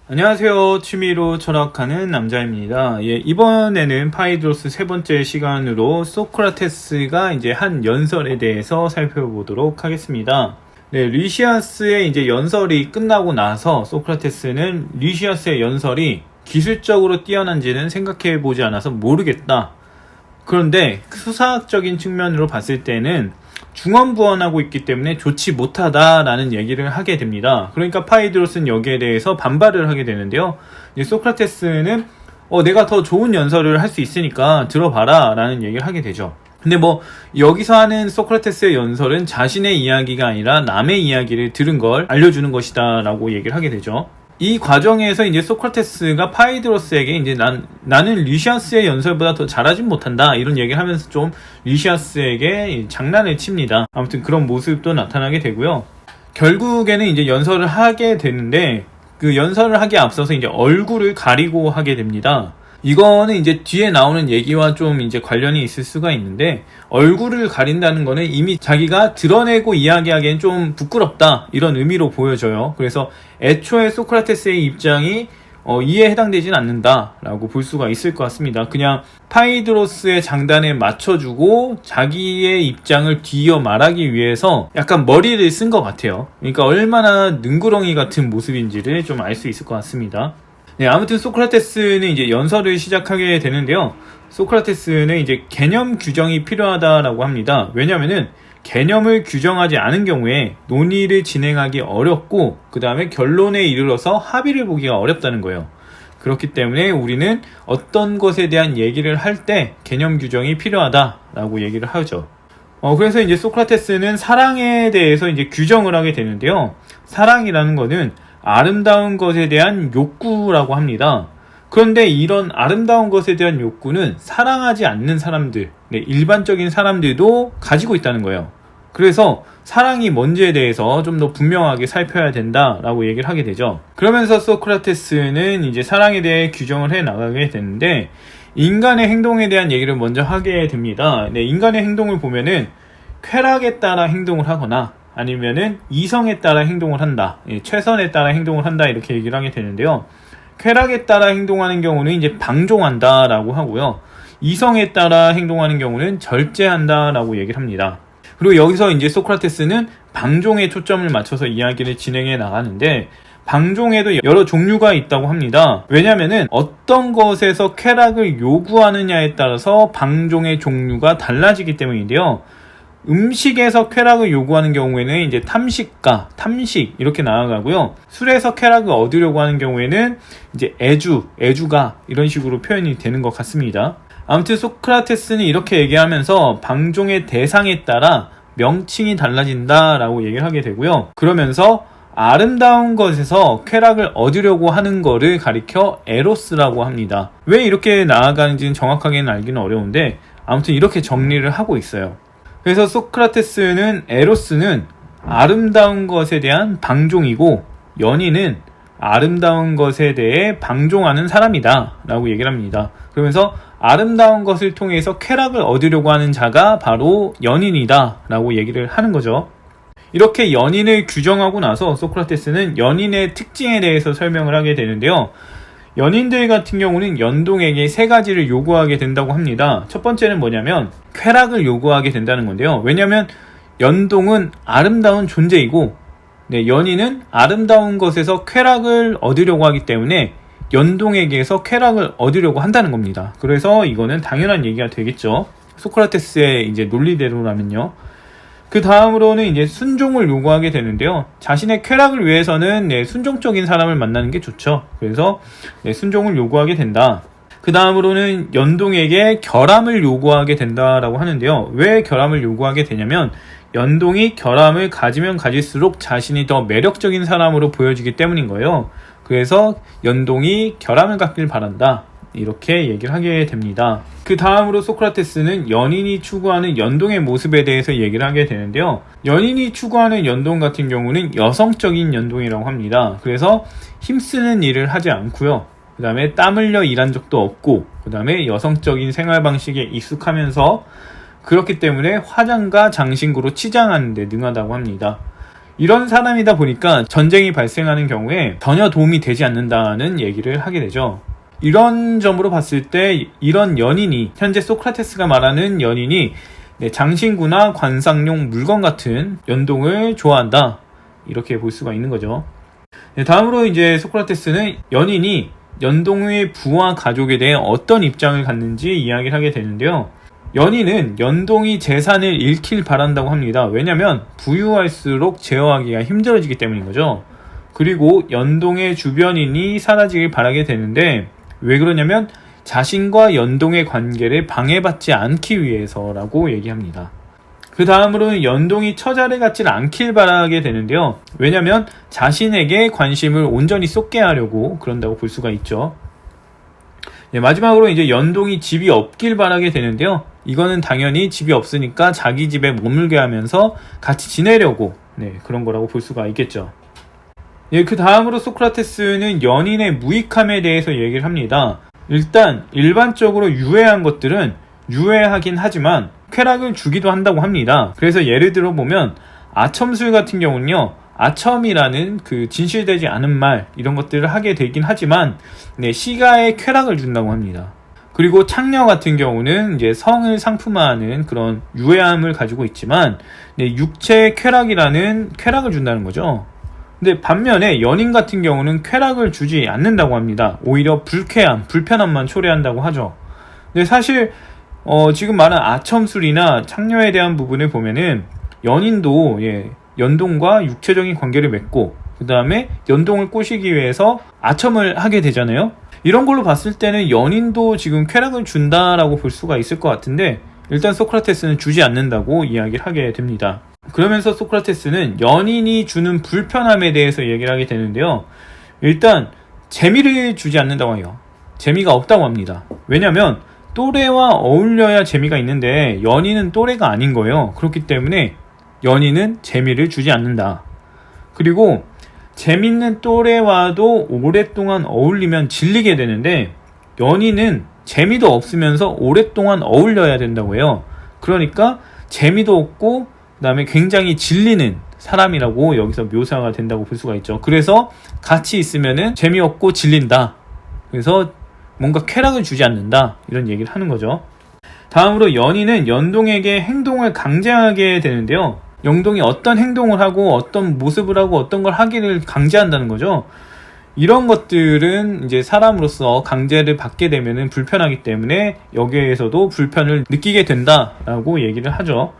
안녕하세요. 취미로 철학하는 남자입니다. 이번에는 파이드로스 세 번째 시간으로 소크라테스가 이제 한 연설에 대해서 살펴보도록 하겠습니다. 리시아스의 이제 연설이 끝나고 나서 소크라테스는 리시아스의 연설이 기술적으로 뛰어난지는 생각해 보지 않아서 모르겠다. 그런데 수사학적인 측면으로 봤을 때는 중언부언하고 있기 때문에 좋지 못하다라는 얘기를 하게 됩니다. 그러니까 파이드로스는 여기에 대해서 반발을 하게 되는데요. 이제 소크라테스는 내가 더 좋은 연설을 할 수 있으니까 들어봐라 라는 얘기를 하게 되죠. 근데 여기서 하는 소크라테스의 연설은 자신의 이야기가 아니라 남의 이야기를 들은 걸 알려주는 것이다 라고 얘기를 하게 되죠. 이 과정에서 이제 소크라테스가 파이드로스에게 이제 나는 리시아스의 연설보다 더 잘하진 못한다 이런 얘기를 하면서 좀 리시아스에게 장난을 칩니다. 아무튼 그런 모습도 나타나게 되고요. 결국에는 이제 연설을 하게 되는데 그 연설을 하기에 앞서서 이제 얼굴을 가리고 하게 됩니다. 이거는 이제 뒤에 나오는 얘기와 좀 이제 관련이 있을 수가 있는데, 얼굴을 가린다는 거는 이미 자기가 드러내고 이야기하기엔 좀 부끄럽다 이런 의미로 보여져요. 그래서 애초에 소크라테스의 입장이 이에 해당되진 않는다라고 볼 수가 있을 것 같습니다. 그냥 파이드로스의 장단에 맞춰주고 자기의 입장을 뒤이어 말하기 위해서 약간 머리를 쓴 것 같아요. 그러니까 얼마나 능구렁이 같은 모습인지를 좀 알 수 있을 것 같습니다. 아무튼 소크라테스는 이제 연설을 시작하게 되는데요. 소크라테스는 이제 개념 규정이 필요하다라고 합니다. 왜냐면은 개념을 규정하지 않은 경우에 논의를 진행하기 어렵고 그 다음에 결론에 이르러서 합의를 보기가 어렵다는 거예요. 그렇기 때문에 우리는 어떤 것에 대한 얘기를 할 때 개념 규정이 필요하다라고 얘기를 하죠. 그래서 이제 소크라테스는 사랑에 대해서 이제 규정을 하게 되는데요. 사랑이라는 거는 아름다운 것에 대한 욕구라고 합니다. 그런데 이런 아름다운 것에 대한 욕구는 사랑하지 않는 사람들, 일반적인 사람들도 가지고 있다는 거예요. 그래서 사랑이 뭔지에 대해서 좀 더 분명하게 살펴야 된다라고 얘기를 하게 되죠. 그러면서 소크라테스는 이제 사랑에 대해 규정을 해 나가게 되는데, 인간의 행동에 대한 얘기를 먼저 하게 됩니다. 인간의 행동을 보면은 쾌락에 따라 행동을 하거나 아니면은 이성에 따라 행동을 한다, 최선에 따라 행동을 한다 이렇게 얘기를 하게 되는데요. 쾌락에 따라 행동하는 경우는 이제 방종한다 라고 하고요. 이성에 따라 행동하는 경우는 절제한다 라고 얘기를 합니다. 그리고 여기서 이제 소크라테스는 방종에 초점을 맞춰서 이야기를 진행해 나가는데, 방종에도 여러 종류가 있다고 합니다. 왜냐면은 어떤 것에서 쾌락을 요구하느냐에 따라서 방종의 종류가 달라지기 때문인데요. 음식에서 쾌락을 요구하는 경우에는 이제 탐식가, 탐식 이렇게 나아가고요. 술에서 쾌락을 얻으려고 하는 경우에는 이제 애주가 이런 식으로 표현이 되는 것 같습니다. 아무튼 소크라테스는 이렇게 얘기하면서 방종의 대상에 따라 명칭이 달라진다라고 얘기를 하게 되고요. 그러면서 아름다운 것에서 쾌락을 얻으려고 하는 거를 가리켜 에로스라고 합니다. 왜 이렇게 나아가는지는 정확하게는 알기는 어려운데 아무튼 이렇게 정리를 하고 있어요. 그래서 소크라테스는 에로스는 아름다운 것에 대한 방종이고, 연인은 아름다운 것에 대해 방종하는 사람이다 라고 얘기를 합니다. 그러면서 아름다운 것을 통해서 쾌락을 얻으려고 하는 자가 바로 연인이다 라고 얘기를 하는 거죠. 이렇게 연인을 규정하고 나서 소크라테스는 연인의 특징에 대해서 설명을 하게 되는데요. 연인들 같은 경우는 연동에게 세 가지를 요구하게 된다고 합니다. 첫 번째는 뭐냐면 쾌락을 요구하게 된다는 건데요. 왜냐하면 연동은 아름다운 존재이고, 연인은 아름다운 것에서 쾌락을 얻으려고 하기 때문에 연동에게서 쾌락을 얻으려고 한다는 겁니다. 그래서 이거는 당연한 얘기가 되겠죠. 소크라테스의 이제 논리대로라면요. 그 다음으로는 이제 순종을 요구하게 되는데요. 자신의 쾌락을 위해서는 순종적인 사람을 만나는 게 좋죠. 그래서 순종을 요구하게 된다. 그 다음으로는 연동에게 결함을 요구하게 된다라고 하는데요. 왜 결함을 요구하게 되냐면 연동이 결함을 가지면 가질수록 자신이 더 매력적인 사람으로 보여지기 때문인 거예요. 그래서 연동이 결함을 갖길 바란다, 이렇게 얘기를 하게 됩니다. 그 다음으로 소크라테스는 연인이 추구하는 연동의 모습에 대해서 얘기를 하게 되는데요. 연인이 추구하는 연동 같은 경우는 여성적인 연동이라고 합니다. 그래서 힘쓰는 일을 하지 않고요. 그 다음에 땀 흘려 일한 적도 없고, 그 다음에 여성적인 생활 방식에 익숙하면서 그렇기 때문에 화장과 장신구로 치장하는 데 능하다고 합니다. 이런 사람이다 보니까 전쟁이 발생하는 경우에 전혀 도움이 되지 않는다는 얘기를 하게 되죠. 이런 점으로 봤을 때 이런 연인이, 현재 소크라테스가 말하는 연인이 장신구나 관상용 물건 같은 연동을 좋아한다, 이렇게 볼 수가 있는 거죠. 다음으로 이제 소크라테스는 연인이 연동의 부와 가족에 대해 어떤 입장을 갖는지 이야기를 하게 되는데요. 연인은 연동이 재산을 잃길 바란다고 합니다. 왜냐하면 부유할수록 제어하기가 힘들어지기 때문인 거죠. 그리고 연동의 주변인이 사라지길 바라게 되는데, 왜 그러냐면 자신과 연동의 관계를 방해받지 않기 위해서라고 얘기합니다. 그 다음으로는 연동이 처자를 갖지 않길 바라게 되는데요. 왜냐하면 자신에게 관심을 온전히 쏟게 하려고 그런다고 볼 수가 있죠. 마지막으로 이제 연동이 집이 없길 바라게 되는데요. 이거는 당연히 집이 없으니까 자기 집에 머물게 하면서 같이 지내려고 그런 거라고 볼 수가 있겠죠. 그 다음으로 소크라테스는 연인의 무익함에 대해서 얘기를 합니다. 일단 일반적으로 유해한 것들은 유해하긴 하지만 쾌락을 주기도 한다고 합니다. 그래서 예를 들어 보면 아첨술 같은 경우는요, 아첨이라는 그 진실되지 않은 말, 이런 것들을 하게 되긴 하지만 시가에 쾌락을 준다고 합니다. 그리고 창녀 같은 경우는 이제 성을 상품화하는 그런 유해함을 가지고 있지만 육체의 쾌락이라는 쾌락을 준다는 거죠. 근데 반면에 연인 같은 경우는 쾌락을 주지 않는다고 합니다. 오히려 불쾌함, 불편함만 초래한다고 하죠. 근데 사실 지금 말한 아첨술이나 창녀에 대한 부분을 보면은 연인도 연동과 육체적인 관계를 맺고 그 다음에 연동을 꼬시기 위해서 아첨을 하게 되잖아요. 이런 걸로 봤을 때는 연인도 지금 쾌락을 준다라고 볼 수가 있을 것 같은데, 일단 소크라테스는 주지 않는다고 이야기를 하게 됩니다. 그러면서 소크라테스는 연인이 주는 불편함에 대해서 얘기를 하게 되는데요. 일단 재미를 주지 않는다고 해요. 재미가 없다고 합니다. 왜냐하면 또래와 어울려야 재미가 있는데 연인은 또래가 아닌 거예요. 그렇기 때문에 연인은 재미를 주지 않는다. 그리고 재밌는 또래와도 오랫동안 어울리면 질리게 되는데 연인은 재미도 없으면서 오랫동안 어울려야 된다고 해요. 그러니까 재미도 없고 그 다음에 굉장히 질리는 사람이라고 여기서 묘사가 된다고 볼 수가 있죠. 그래서 같이 있으면은 재미없고 질린다. 그래서 뭔가 쾌락을 주지 않는다, 이런 얘기를 하는 거죠. 다음으로 연인은 연동에게 행동을 강제하게 되는데요. 연동이 어떤 행동을 하고 어떤 모습을 하고 어떤 걸 하기를 강제한다는 거죠. 이런 것들은 이제 사람으로서 강제를 받게 되면 불편하기 때문에 여기에서도 불편을 느끼게 된다라고 얘기를 하죠.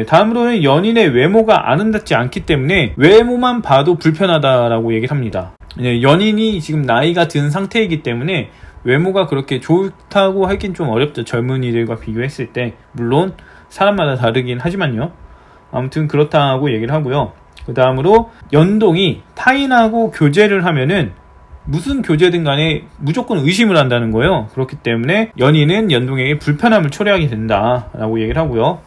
다음으로는 연인의 외모가 아름답지 않기 때문에 외모만 봐도 불편하다라고 얘기를 합니다. 연인이 지금 나이가 든 상태이기 때문에 외모가 그렇게 좋다고 하긴 좀 어렵죠. 젊은이들과 비교했을 때. 물론 사람마다 다르긴 하지만요. 아무튼 그렇다고 얘기를 하고요. 그 다음으로 연동이 타인하고 교제를 하면은 무슨 교제든 간에 무조건 의심을 한다는 거예요. 그렇기 때문에 연인은 연동에게 불편함을 초래하게 된다라고 얘기를 하고요.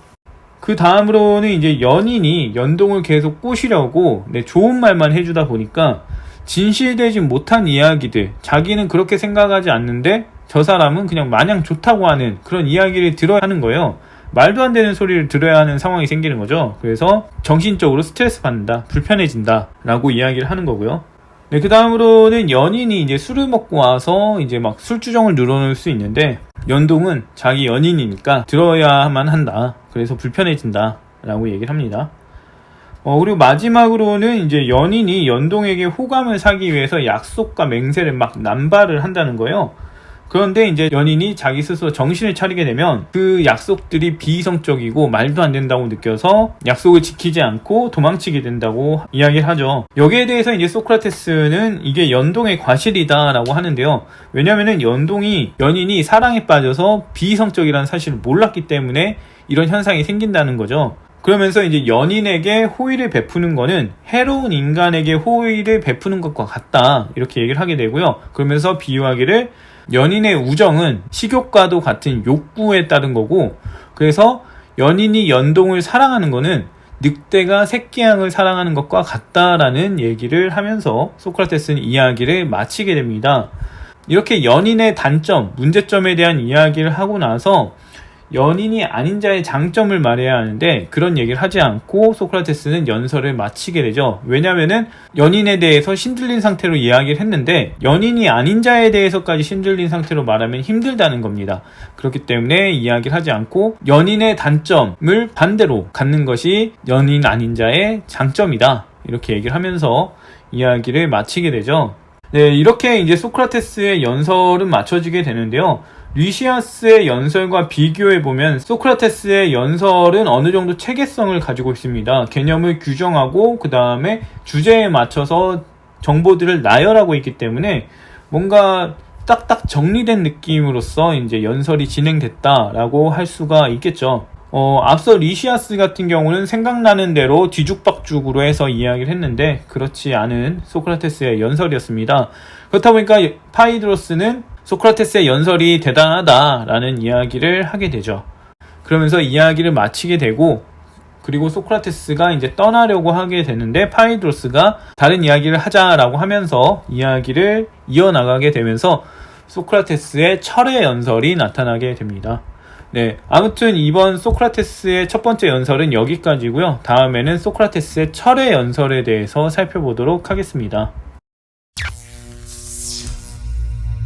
그 다음으로는 이제 연인이 연동을 계속 꼬시려고 좋은 말만 해주다 보니까 진실되지 못한 이야기들, 자기는 그렇게 생각하지 않는데 저 사람은 그냥 마냥 좋다고 하는 그런 이야기를 들어야 하는 거예요. 말도 안 되는 소리를 들어야 하는 상황이 생기는 거죠. 그래서 정신적으로 스트레스 받는다, 불편해진다 라고 이야기를 하는 거고요. 그 다음으로는 연인이 이제 술을 먹고 와서 이제 막 술주정을 늘어놓을 수 있는데 연동은 자기 연인이니까 들어야만 한다. 그래서 불편해진다 라고 얘기를 합니다. 그리고 마지막으로는 이제 연인이 연동에게 호감을 사기 위해서 약속과 맹세를 막 남발을 한다는 거예요. 그런데 이제 연인이 자기 스스로 정신을 차리게 되면 그 약속들이 비이성적이고 말도 안 된다고 느껴서 약속을 지키지 않고 도망치게 된다고 이야기를 하죠. 여기에 대해서 이제 소크라테스는 이게 연동의 과실이다라고 하는데요. 왜냐면은 연인이 사랑에 빠져서 비이성적이라는 사실을 몰랐기 때문에 이런 현상이 생긴다는 거죠. 그러면서 이제 연인에게 호의를 베푸는 거는 해로운 인간에게 호의를 베푸는 것과 같다, 이렇게 얘기를 하게 되고요. 그러면서 비유하기를 연인의 우정은 식욕과도 같은 욕구에 따른 거고, 그래서 연인이 연동을 사랑하는 거는 늑대가 새끼양을 사랑하는 것과 같다라는 얘기를 하면서 소크라테스는 이야기를 마치게 됩니다. 이렇게 연인의 단점, 문제점에 대한 이야기를 하고 나서 연인이 아닌 자의 장점을 말해야 하는데 그런 얘기를 하지 않고 소크라테스는 연설을 마치게 되죠. 왜냐면은 연인에 대해서 신들린 상태로 이야기를 했는데 연인이 아닌 자에 대해서까지 신들린 상태로 말하면 힘들다는 겁니다. 그렇기 때문에 이야기를 하지 않고 연인의 단점을 반대로 갖는 것이 연인 아닌 자의 장점이다. 이렇게 얘기를 하면서 이야기를 마치게 되죠. 네, 이렇게 이제 소크라테스의 연설은 마쳐지게 되는데요. 리시아스의 연설과 비교해보면 소크라테스의 연설은 어느 정도 체계성을 가지고 있습니다. 개념을 규정하고 그 다음에 주제에 맞춰서 정보들을 나열하고 있기 때문에 뭔가 딱딱 정리된 느낌으로써 이제 연설이 진행됐다라고 할 수가 있겠죠. 앞서 리시아스 같은 경우는 생각나는 대로 뒤죽박죽으로 해서 이야기를 했는데 그렇지 않은 소크라테스의 연설이었습니다. 그렇다 보니까 파이드로스는 소크라테스의 연설이 대단하다라는 이야기를 하게 되죠. 그러면서 이야기를 마치게 되고 그리고 소크라테스가 이제 떠나려고 하게 되는데 파이드로스가 다른 이야기를 하자라고 하면서 이야기를 이어나가게 되면서 소크라테스의 철회 연설이 나타나게 됩니다. 네, 아무튼 이번 소크라테스의 첫 번째 연설은 여기까지고요. 다음에는 소크라테스의 철회 연설에 대해서 살펴보도록 하겠습니다.